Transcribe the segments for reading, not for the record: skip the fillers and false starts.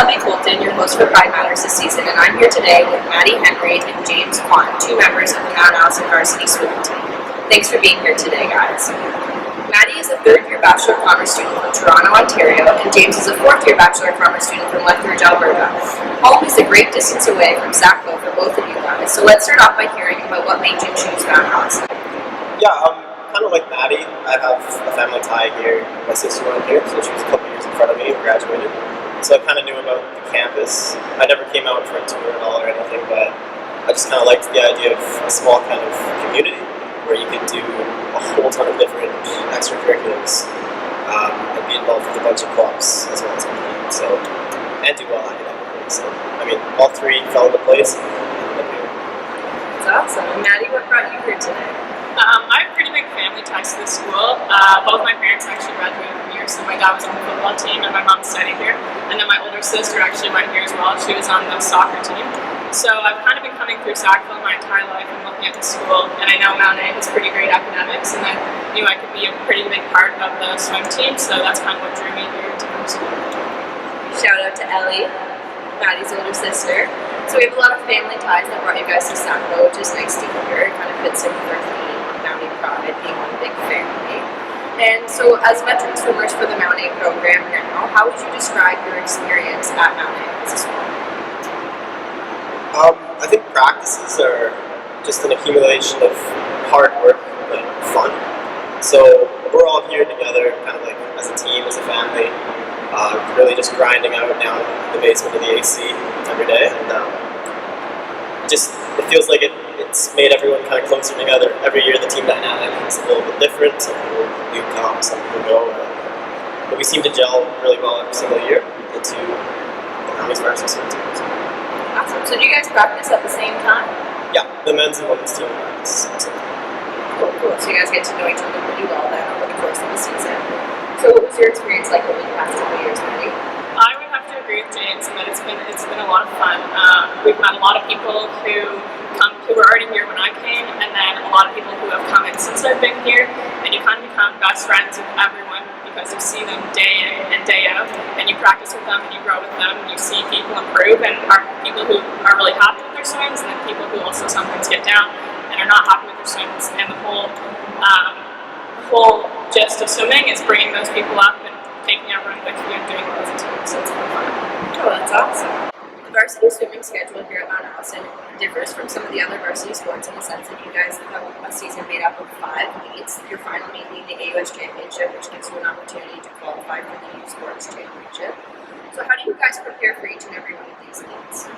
Shelby Colton, your host for Pride Matters this season, and I'm here today with Maddy and James Kwan, two members of the Mount Allison varsity swimming team. Thanks for being here today, guys. Maddy is a third-year Bachelor of Commerce student from Toronto, Ontario, and James is a fourth-year Bachelor of Commerce student from Lethbridge, Alberta. Home is a great distance away from Sackville for both of you guys, so let's start off by hearing about what made you choose Mount Allison. Yeah, kind of like Maddy. I have a family tie here. My sister went here, so she was a couple years in front of me and graduated. So I kind of knew about the campus. I never came out for a tour at all or anything, but I just kind of liked the idea of a small kind of community where you could do a whole ton of different extracurriculars and be involved with a bunch of clubs as well as compete. So, and do well academically. So, I mean, all three fell into place. That's awesome. And Maddy, what brought you here today? I have pretty big family ties to this school. Both my parents actually graduated from here, so my dad was on the football team and my mom studied here. And then my older sister actually went here as well. She was on the soccer team. So I've kind of been coming through Sackville my entire life and looking at the school, and I know Mount A has pretty great academics, and I knew I could be a pretty big part of the swim team, so that's kind of what drew me here to come to school. Shout out to Ellie, Maddy's older sister. So we have a lot of family ties that brought you guys to Sackville, which is nice to hear. It kind of fits in with our theme of Mountie Pride, being one big family. And so as veteran swimmers for the Mount A program now, how would you describe your experience at Mount A as a swimmer? I think practices are just an accumulation of hard work and fun. So we're all here together, kind of like as a team, as a family, really just grinding out down in the basement of the AC every day. And it feels like it's made everyone kind of closer together. Every year the team dynamic is a little bit different. Some people do come, some people go. But we seem to gel really well every single year into the Mounties varsity swim team. Awesome. So do you guys practice at the same time? Yeah, the men's and women's team practice. Cool. So you guys get to know each other pretty well then over the course of the season. So what was your experience like over the past couple years, Maddy? I would have to agree with James in that it's been a lot of fun. We've met a lot of people who were already here when I came, and then a lot of people who have come in since I've been here, and you kind of become best friends with everyone because you see them day in and day out, and you practice with them and you grow with them, and you see people improve, and are people who are really happy with their swims, and then people who also sometimes get down and are not happy with their swims, and the whole gist of swimming is bringing those people up and taking everyone with you and doing it as a team, so it's a lot of fun. Oh, that's awesome. The varsity swimming schedule here at Mount Allison differs from some of the other varsity sports in the sense that you guys have a season made up of 5 meets. Your final meet being the AUS Championship, which gives you an opportunity to qualify for the U Sports Championship. So how do you guys prepare for each and every one of these meets?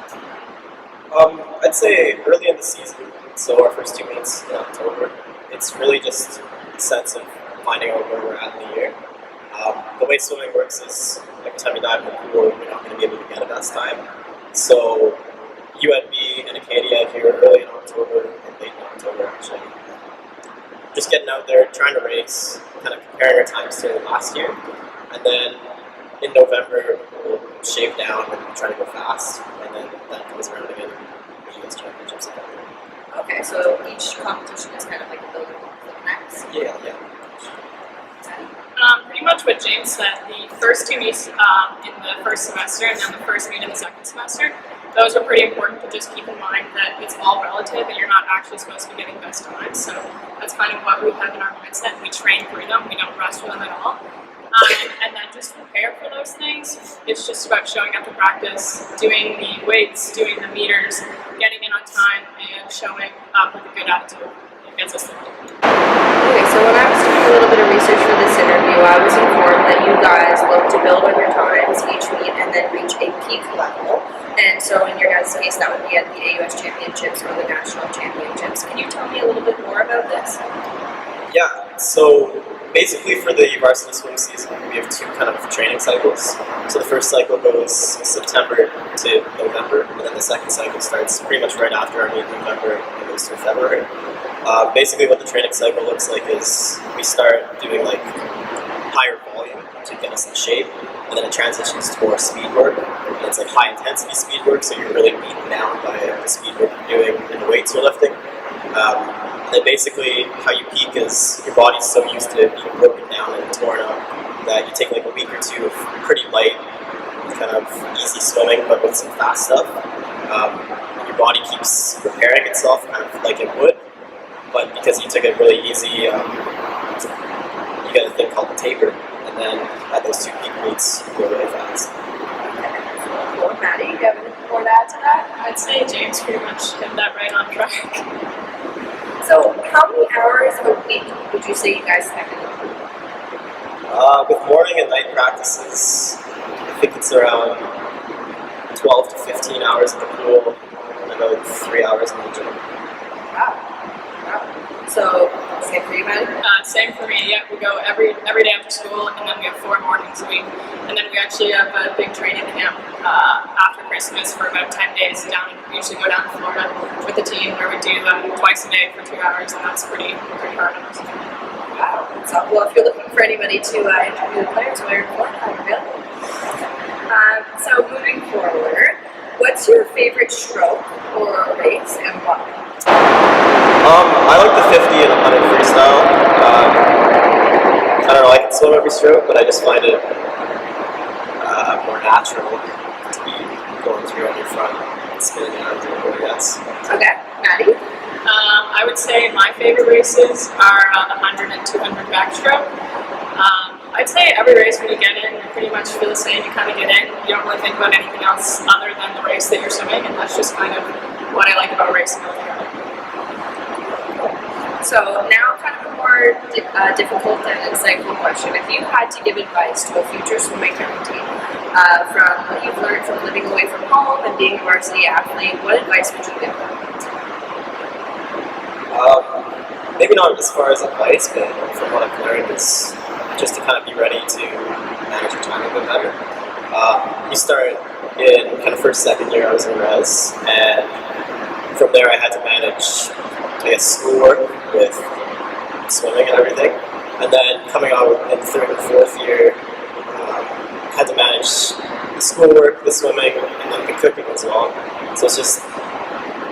I'd say early in the season, so our first 2 meets in October, it's really just a sense of finding out where we're at in the year. The way swimming works is every time you dive in the pool, you're not going to be able to get a best time. So UNB and Acadia here early in October and late in October actually. Just getting out there, trying to race, kind of comparing our times to last year. And then in November, we'll shave down and try to go fast. And then that comes around again in the US Championships. Okay, so each competition is kind of like a building block for the next? Yeah. Pretty much what James said, the first 2 meets in the first semester and then the first meet in the second semester, those are pretty important to just keep in mind that it's all relative and you're not actually supposed to be getting best times. So that's kind of what we have in our mindset. We train through them, we don't rush through them at all. And then just prepare for those things. It's just about showing up to practice, doing the weights, doing the meters, getting in on time, and showing up with a good attitude. It gets us there. Okay, so when I was doing a little bit of research for this interview, I was informed that you guys look to build on your times each meet and then reach a peak level. And so in your guys' case, that would be at the AUS Championships or the National Championships. Can you tell me a little bit more about this? Yeah, so basically for the varsity swim season, we have 2 kind of training cycles. So the first cycle goes September to November, and then the second cycle starts pretty much right after our meet in November and goes through February. Basically what the training cycle looks like is we start doing like higher volume to get us in shape, and then it transitions to more speed work, and it's like high intensity speed work, so you're really beaten down by the speed work you're doing and the weights you're lifting. And then basically how you peak is your body's so used to being broken down and torn up that you take like a week or 2 of pretty light kind of easy swimming, but with some fast stuff. Your body keeps repairing itself kind of like it would, but because you took it really easy, you get a thing called the taper, and then at those two peak meets, you go really fast. Cool. Maddy, you have anything more to add to that? I'd say James pretty much hit that right on track. So, how many hours a week would you say you guys spend in the pool? With morning and night practices, I think it's around 12 to 15 hours in the pool, and about 3 hours in the gym. Wow. So, same for you, Maddy? Same for me. Yeah, we go every day after school, and then we have 4 mornings a week. And then we actually have a big training camp after Christmas for about 10 days. We usually go down to Florida with the team, where we do twice a day for 2 hours, and that's pretty hard on us. Wow. So, well, if you're looking for anybody to interview the players, we're in Kwan, I'm available. So, moving forward, what's your favorite stroke or race and why? I like the 50 and 100 freestyle. I don't know, I can swim every stroke, but I just find it more natural to be going through on your front and spinning out of the yes. Okay, Maddy? I would say my favorite races are the 100 and 200 backstroke. I'd say every race when you get in, you pretty much feel the same. You kind of get in, you don't really think about anything else other than the race that you're swimming, and that's just kind of what I like about racing. So now kind of a more difficult and insightful question. If you had to give advice to a future swimming team from what you've learned from living away from home and being a varsity athlete, what advice would you give them? Maybe not as far as advice, but from what I've learned is just to kind of be ready to manage your time a bit better. You start in kind of first, second year I was in res, and from there I had to manage, I guess, schoolwork with swimming and everything. And then coming out in third and fourth year, had to manage the schoolwork, the swimming, and then the cooking as well. So it's just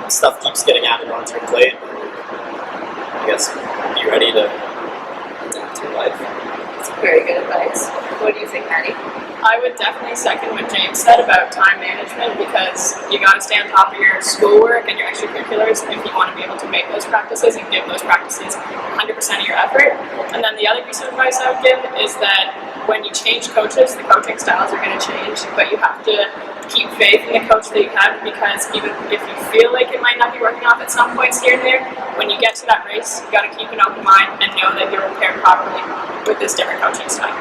stuff keeps getting added onto your plate. I guess be ready to adapt to your life. That's very good advice. What do you think, Maddy? I would definitely second what James said about time management, because you got to stay on top of your schoolwork and your extracurriculars if you want to be able to make those practices and give those practices 100% of your effort. And then the other piece of advice I would give is that when you change coaches, the coaching styles are going to change, but you have to keep faith in the coach that you have, because even if you feel like it might not be working off at some points here and there, when you get to that race, you got to keep an open mind and know that you're prepared properly with this different coaching style.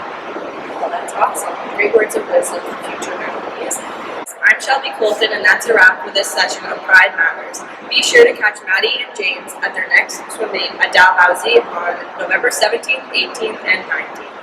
Well, that's awesome. Great words of wisdom for future Mounties. I'm Shelby Colton, and that's a wrap for this session of Pride Matters. Be sure to catch Maddy and James at their next swim meet at Dalhousie on November 17th, 18th, and 19th.